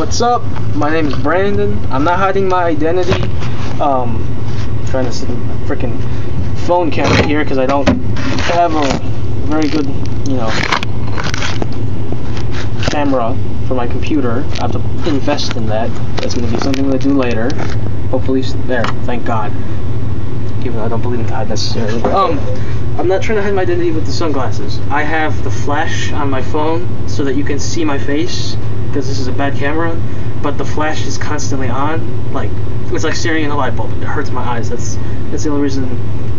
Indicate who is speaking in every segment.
Speaker 1: What's up? My name is Brandon. I'm not hiding my identity. Trying to set a freaking phone camera here because I don't have a very good, camera for my computer. I have to invest in that. That's going to be something I'm going to do later. Hopefully, there. Thank God. Even though I don't believe in God necessarily. I'm not trying to hide my identity with the sunglasses. I have the flash on my phone so that you can see my face, because this is a bad camera, but the flash is constantly on. Like, it's like staring in a light bulb. It hurts my eyes. That's the only reason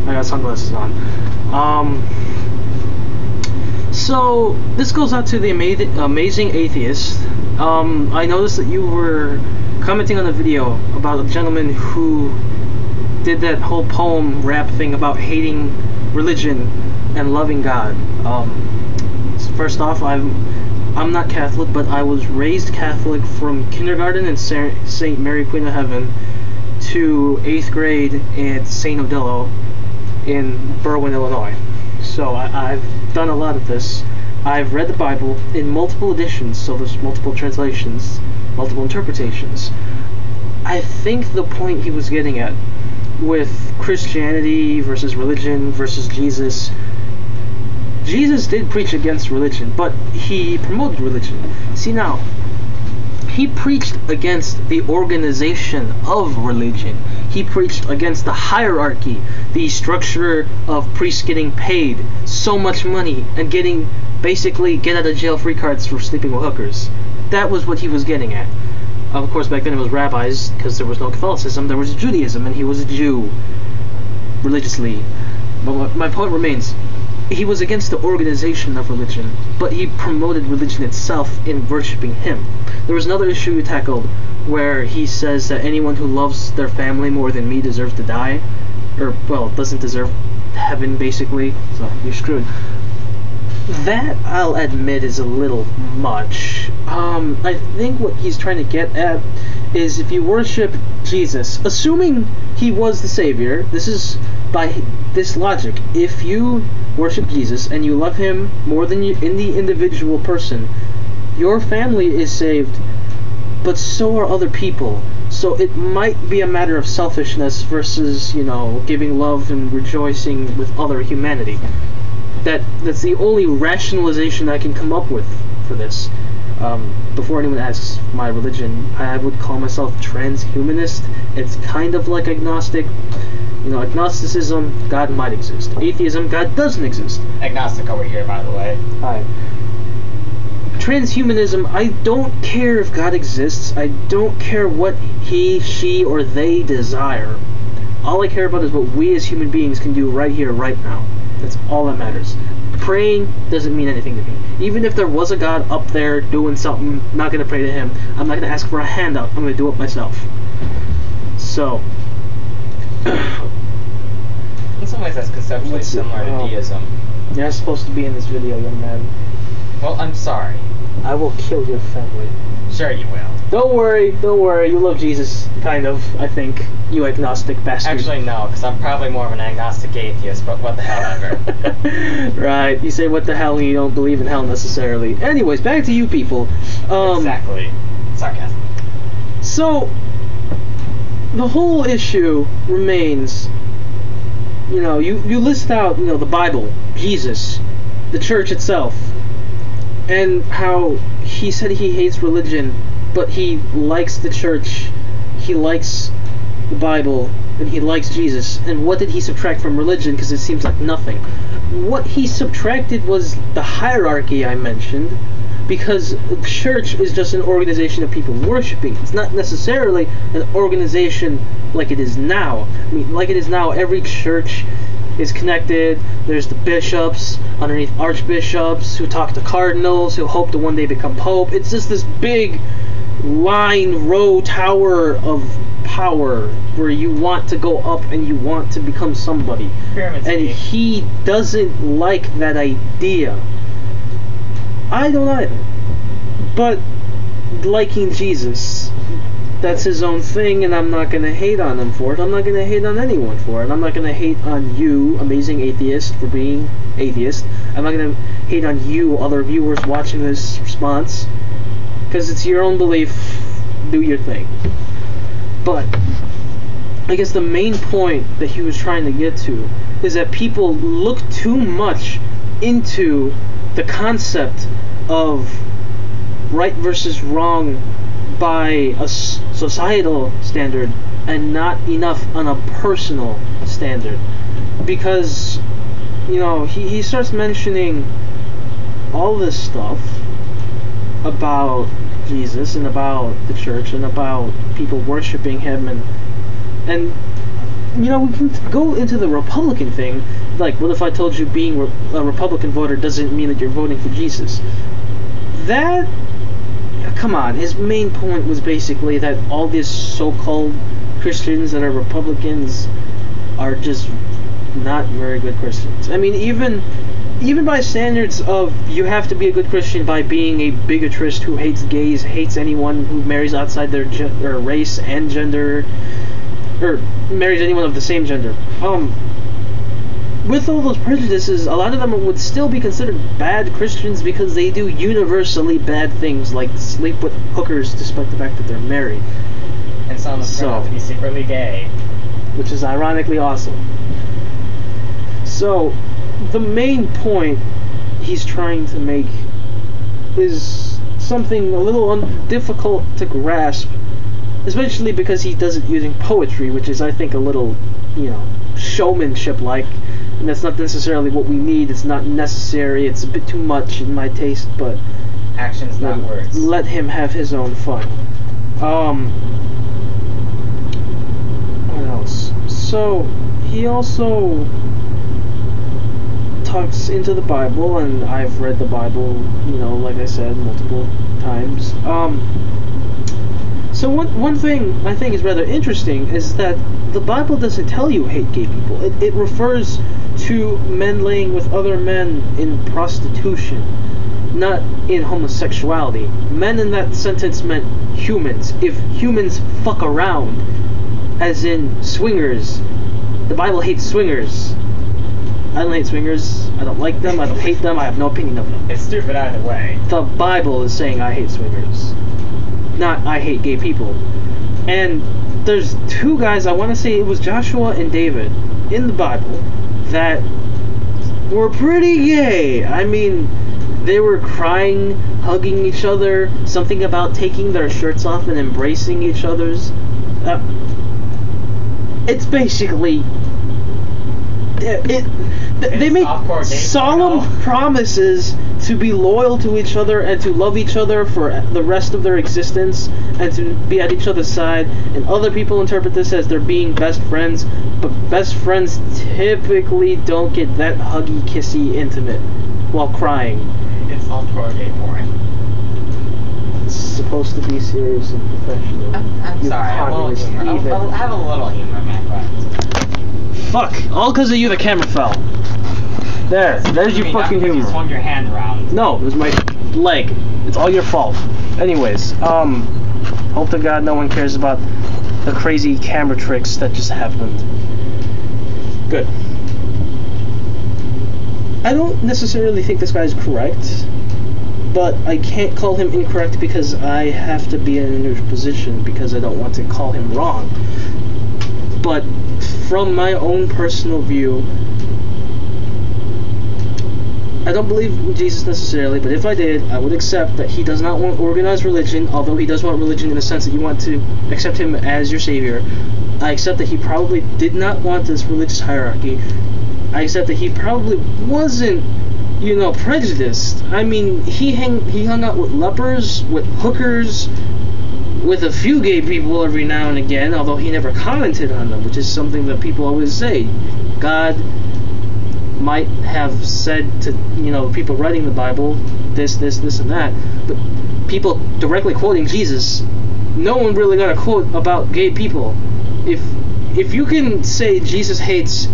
Speaker 1: I got sunglasses on. So this goes out to the amazing atheist. I noticed that you were commenting on a video about a gentleman who did that whole poem rap thing about hating religion and loving God. First off, I'm not Catholic, but I was raised Catholic from kindergarten in St. Mary Queen of Heaven to 8th grade at St. Odilo in Berwyn, Illinois. So I've done a lot of this. I've read the Bible in multiple editions, so there's multiple translations, multiple interpretations. I think the point he was getting at with Christianity versus religion versus Jesus did preach against religion, but he promoted religion. See, now, he preached against the organization of religion. He preached against the hierarchy, the structure of priests getting paid so much money and getting basically get out of jail free cards for sleeping with hookers. That was what he was getting at. Of course, back then it was rabbis, because there was no Catholicism, there was Judaism, and he was a Jew, religiously. But my point remains, he was against the organization of religion, but he promoted religion itself in worshipping him. There was another issue he tackled, where he says that anyone who loves their family more than me deserves to die, or, well, doesn't deserve heaven, basically, so you're screwed. That, I'll admit, is a little much. I think what he's trying to get at is if you worship Jesus, assuming he was the Savior, this is by this logic, if you worship Jesus and you love him more than you in the individual person, your family is saved, but so are other people. So it might be a matter of selfishness versus, giving love and rejoicing with other humanity. That's the only rationalization I can come up with for this. Before anyone asks my religion, I would call myself transhumanist. It's kind of like agnostic. Agnosticism, God might exist. Atheism, God doesn't exist.
Speaker 2: Agnostic over here, by the way.
Speaker 1: Hi. Transhumanism, I don't care if God exists. I don't care what he, she, or they desire. All I care about is what we as human beings can do right here, right now. That's all that matters. Praying doesn't mean anything to me. Even if there was a God up there doing something, I'm not going to pray to him. I'm not going to ask for a handout. I'm going to do it myself. So,
Speaker 2: in some ways that's conceptually similar to deism.
Speaker 1: You're not supposed to be in this video, young man.
Speaker 2: Well, I'm sorry.
Speaker 1: I will kill your family.
Speaker 2: Sure you will.
Speaker 1: Don't worry. You love Jesus, kind of, I think. You agnostic bastard.
Speaker 2: Actually, no, because I'm probably more of an agnostic atheist, but what the hell ever.
Speaker 1: Right, you say what the hell and you don't believe in hell necessarily. Anyways, back to you people.
Speaker 2: Exactly. Sarcasm.
Speaker 1: So, the whole issue remains, you list out, the Bible, Jesus, the church itself, and how he said he hates religion, but he likes the church, he likes the Bible, and he likes Jesus. And what did he subtract from religion? Because it seems like nothing. What he subtracted was the hierarchy I mentioned, because the church is just an organization of people worshiping. It's not necessarily an organization like it is now. I mean, like it is now, every church is connected. There's the bishops underneath archbishops who talk to cardinals who hope to one day become pope. It's just this big row tower of power where you want to go up and you want to become somebody.
Speaker 2: Pyramid
Speaker 1: and
Speaker 2: scheme.
Speaker 1: He doesn't like that idea. I don't either. But liking Jesus, that's his own thing, and I'm not going to hate on him for it. I'm not going to hate on anyone for it. I'm not going to hate on you, amazing atheist, for being atheist. I'm not going to hate on you, other viewers watching this response, because it's your own belief. do your thing. But I guess the main point that he was trying to get to is that people look too much into the concept of right versus wrong by a societal standard and not enough on a personal standard. Because, you know, he starts mentioning all this stuff about Jesus and about the church and about people worshiping him, and you know, we can go into the Republican thing. Like, what if I told you being a Republican voter doesn't mean that you're voting for Jesus? That, come on, his main point was basically that all these so-called Christians that are Republicans are just not very good Christians. I mean, even by standards of you have to be a good Christian by being a bigotrist who hates gays, hates anyone who marries outside their race and gender, or marries anyone of the same gender. With all those prejudices, a lot of them would still be considered bad Christians because they do universally bad things, like sleep with hookers despite the fact that they're married.
Speaker 2: And some of them turn out to be secretly gay.
Speaker 1: Which is ironically awesome. So, the main point he's trying to make is something a little difficult to grasp, especially because he does it using poetry, which is, I think, a little, you know, showmanship-like, and that's not necessarily what we need. It's not necessary. It's a bit too much in my taste, but
Speaker 2: actions, not words.
Speaker 1: Let him have his own fun. What else? So, he also talks into the Bible, and I've read the Bible, you know, like I said, multiple times. So one thing I think is rather interesting is that the Bible doesn't tell you hate gay people. It refers to men laying with other men in prostitution, not in homosexuality. Men in that sentence meant humans. If humans fuck around, as in swingers, the Bible hates swingers. I don't hate swingers. I don't like them. I don't hate them. I have no opinion of them.
Speaker 2: It's stupid either way.
Speaker 1: The Bible is saying I hate swingers, not I hate gay people. And there's two guys, I want to say it was Joshua and David, in the Bible that were pretty gay. I mean, they were crying, hugging each other, something about taking their shirts off and embracing each other's. It's basically... They make solemn promises to be loyal to each other and to love each other for the rest of their existence and to be at each other's side, and other people interpret this as they're being best friends, but best friends typically don't get that huggy, kissy, intimate while crying.
Speaker 2: It's all poor gay porn.
Speaker 1: It's supposed to be serious and professional.
Speaker 2: I'm sorry, I have a little humor, my friend.
Speaker 1: Fuck! All because of you, the camera fell. There's your fucking humor.
Speaker 2: You swung your hand around.
Speaker 1: No, it was my leg. It's all your fault. Anyways, hope to God no one cares about the crazy camera tricks that just happened. Good. I don't necessarily think this guy's correct, but I can't call him incorrect because I have to be in a position because I don't want to call him wrong. But from my own personal view, I don't believe in Jesus necessarily, but if I did, I would accept that he does not want organized religion, although he does want religion in the sense that you want to accept him as your savior. I accept that he probably did not want this religious hierarchy. I accept that he probably wasn't, you know, prejudiced. I mean, he hung out with lepers, with hookers, with a few gay people every now and again, although he never commented on them, which is something that people always say. God might have said to, you know, people writing the Bible, this, and that, but people directly quoting Jesus, no one really got a quote about gay people. If you can say Jesus hates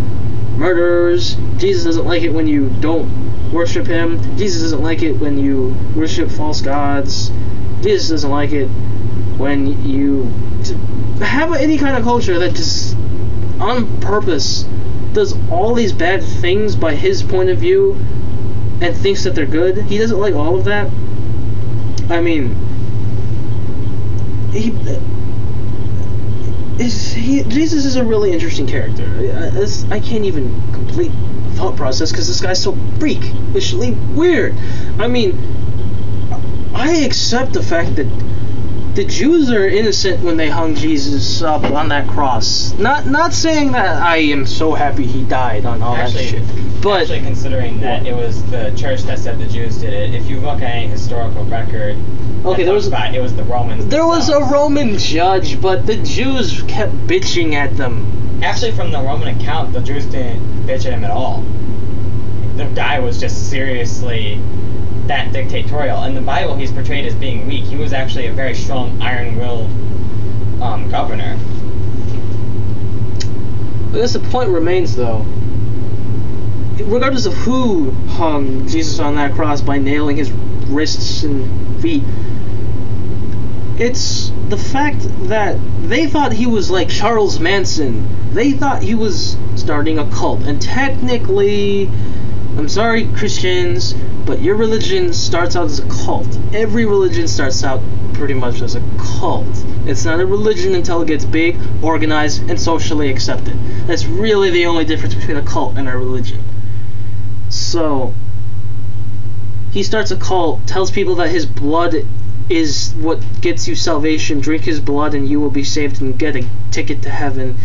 Speaker 1: murderers, Jesus doesn't like it when you don't worship him, Jesus doesn't like it when you worship false gods, Jesus doesn't like it when you have any kind of culture that just on purpose does all these bad things by his point of view and thinks that they're good. He doesn't like all of that. I mean, Jesus is a really interesting character. I can't even complete thought process because this guy's so freakishly weird. I mean, I accept the fact that the Jews are innocent when they hung Jesus up on that cross. Not saying that I am so happy he died on all that shit. But
Speaker 2: actually, considering that it was the church that said the Jews did it, if you look at any historical record,
Speaker 1: okay, it was the
Speaker 2: Romans.
Speaker 1: There was a Roman judge, but the Jews kept bitching at them.
Speaker 2: Actually, from the Roman account, the Jews didn't bitch at him at all. The guy was just seriously that dictatorial. In the Bible, he's portrayed as being weak. He was actually a very strong, iron-willed governor.
Speaker 1: I guess the point remains, though. Regardless of who hung Jesus on that cross by nailing his wrists and feet, it's the fact that they thought he was like Charles Manson. They thought he was starting a cult. And technically, I'm sorry, Christians, but your religion starts out as a cult. Every religion starts out pretty much as a cult. It's not a religion until it gets big, organized, and socially accepted. That's really the only difference between a cult and a religion. So, he starts a cult, tells people that his blood is what gets you salvation, drink his blood and you will be saved and get a ticket to heaven.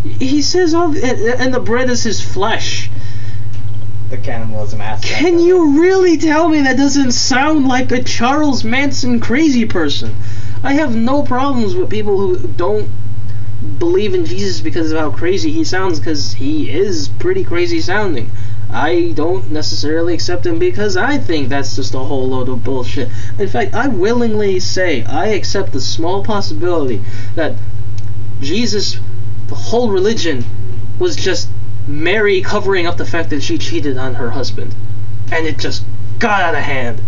Speaker 1: He says, and the bread is his flesh.
Speaker 2: The cannibalism aspect.
Speaker 1: Can you really tell me that doesn't sound like a Charles Manson crazy person? I have no problems with people who don't believe in Jesus because of how crazy he sounds, because he is pretty crazy sounding. I don't necessarily accept him because I think that's just a whole load of bullshit. In fact, I willingly say I accept the small possibility that Jesus, the whole religion, was just Mary covering up the fact that she cheated on her husband, and it just got out of hand.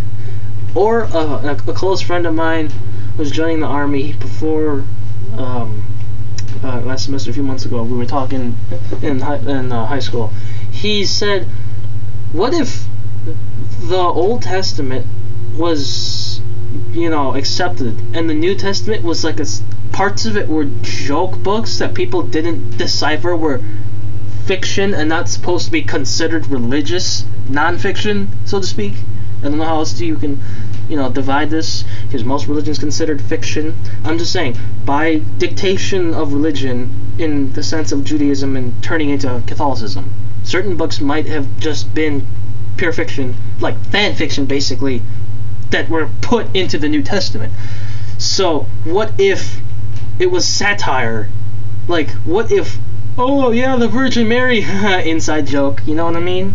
Speaker 1: Or a close friend of mine was joining the army before last semester, a few months ago. We were talking in high school. He said, what if the Old Testament was, accepted, and the New Testament was like parts of it were joke books that people didn't decipher were fiction and not supposed to be considered religious non-fiction, so to speak. I don't know how else you can, divide this, because most religions considered fiction. I'm just saying, by dictation of religion in the sense of Judaism and turning into Catholicism, certain books might have just been pure fiction, like fan fiction basically, that were put into the New Testament. So what if it was satire? Like, what if, oh yeah, the Virgin Mary, inside joke, you know what I mean?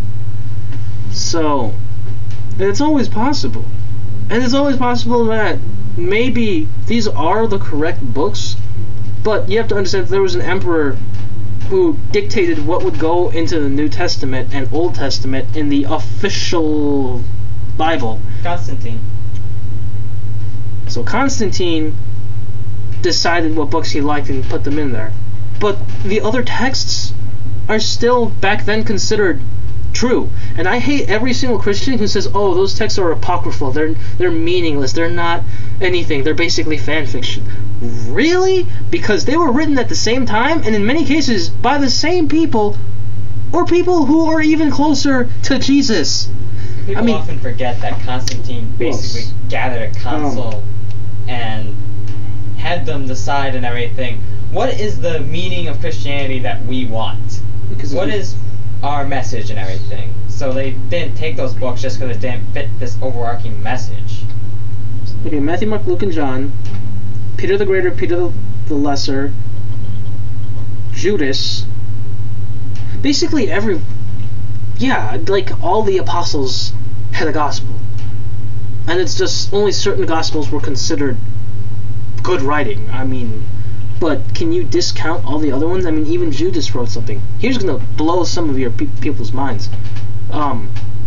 Speaker 1: So, it's always possible. And it's always possible that maybe these are the correct books, but you have to understand that there was an emperor who dictated what would go into the New Testament and Old Testament in the official Bible.
Speaker 2: Constantine.
Speaker 1: So Constantine decided what books he liked and put them in there. But the other texts are still back then considered true. And I hate every single Christian who says, oh, those texts are apocryphal, they're meaningless, they're not anything, they're basically fan fiction. Really? Because they were written at the same time, and in many cases by the same people, or people who are even closer to Jesus.
Speaker 2: People often forget that Constantine basically gathered a council and had them decide and everything, what is the meaning of Christianity that we want? What is our message and everything? So they didn't take those books just because it didn't fit this overarching message.
Speaker 1: Okay, Matthew, Mark, Luke, and John, Peter the Greater, Peter the Lesser, Judas, basically like all the apostles had a gospel. And it's just only certain gospels were considered good writing. I mean, but can you discount all the other ones? I mean, even Judas wrote something. Here's going to blow some of your people's minds.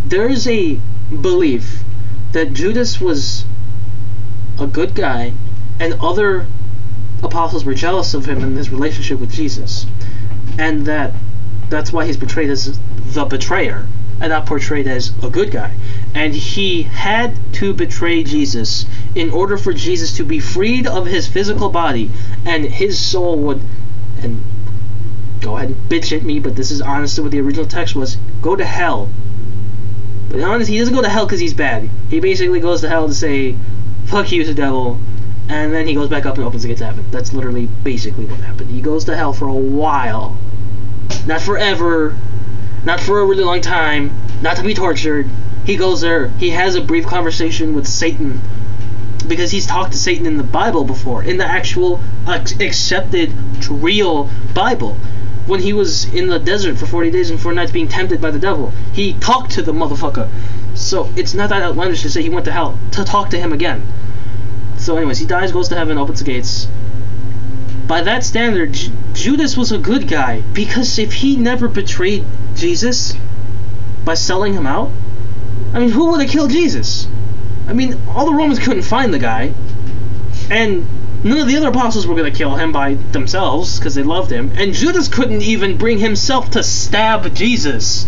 Speaker 1: There is a belief that Judas was a good guy and other apostles were jealous of him in his relationship with Jesus, and that's why he's portrayed as the betrayer. and not portrayed as a good guy. And he had to betray Jesus in order for Jesus to be freed of his physical body, and his soul would, and go ahead and bitch at me, but this is honestly what the original text was, go to hell. But honestly, he doesn't go to hell because he's bad. He basically goes to hell to say, fuck you, the devil, and then he goes back up and opens the gates to heaven. That's literally basically what happened. He goes to hell for a while. Not forever, not for a really long time, not to be tortured. He goes there, he has a brief conversation with Satan, because he's talked to Satan in the Bible before, in the actual accepted, real Bible. When he was in the desert for 40 days and 40 nights being tempted by the devil, he talked to the motherfucker. So it's not that outlandish to say he went to hell to talk to him again. So anyways, he dies, goes to heaven, opens the gates. By that standard, Judas was a good guy, because if he never betrayed Jesus by selling him out, I mean, who would have killed Jesus? I mean, all the Romans couldn't find the guy, and none of the other apostles were going to kill him by themselves because they loved him, and Judas couldn't even bring himself to stab Jesus.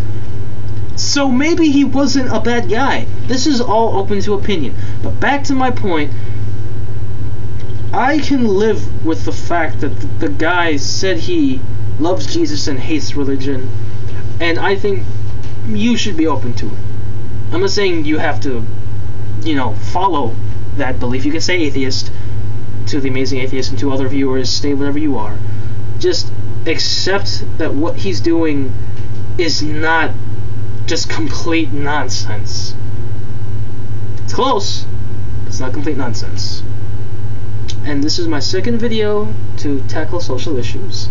Speaker 1: So maybe he wasn't a bad guy. This is all open to opinion. But back to my point, I can live with the fact that the guy said he loves Jesus and hates religion, and I think you should be open to it. I'm not saying you have to, follow that belief. You can say atheist to the Amazing Atheist and to other viewers, stay wherever you are. Just accept that what he's doing is not just complete nonsense. It's close, but it's not complete nonsense. And this is my second video to tackle social issues.